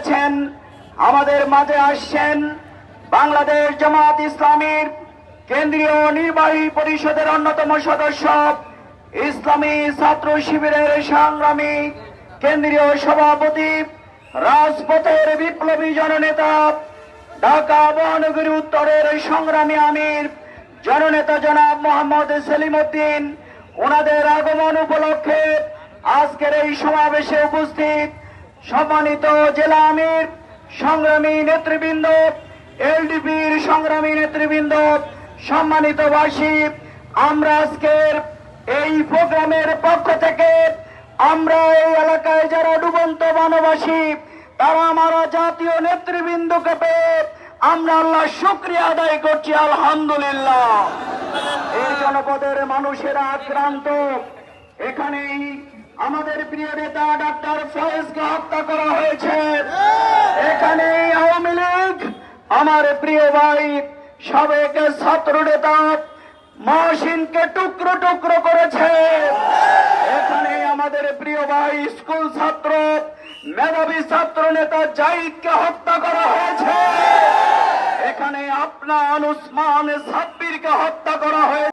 করেছেন। আমাদের মাঝে আসছেন বাংলাদেশ জামাত ইসলামীর কেন্দ্রীয় নির্বাহী পরিষদের অন্যতম সদস্য, ইসলামী ছাত্র শিবিরের সংগ্রামী কেন্দ্রীয় সভাপতি, রাজপথের বিপ্লবী জননেতা, ঢাকা মহানগরী উত্তরের সংগ্রামী আমির জননেতা জনাব মোহাম্মদ সেলিম উদ্দিন। ওনাদের আগমন উপলক্ষে আজকের এই সমাবেশে উপস্থিত সম্মানিত জেলা আমির, সংগ্রামী নেতৃবৃন্দ, এলডিপির সংগ্রামী নেতৃবৃন্দ, সম্মানিত বাসী, আমরা আজকের এই প্রোগ্রামের পক্ষ থেকে আমরা এই এলাকায় যারা ডুবন্ত বনবাসী তারা আমরা জাতীয় নেতৃবৃন্দকে পেয়ে আমরা আল্লাহ শুকরিয়া আদায় করছি, আলহামদুলিল্লাহ। এই জনপদের মানুষেরা আক্রান্ত। এখানেই আমাদের প্রিয় নেতা ডাক্তার ফয়েজকে হত্যা করা হয়েছে। এখানে আওয়ামী লীগ আমার প্রিয় ভাই সাবেক ছাত্র নেতা মহসিনকে টুকরো টুকরো করেছে। এখানে আমাদের প্রিয় ভাই স্কুল ছাত্র মেধাবী ছাত্র নেতা জাহিদকে হত্যা করা হয়েছে। এখানে আপনার উসমান সাব্বিরকে হত্যা করা হয়েছে।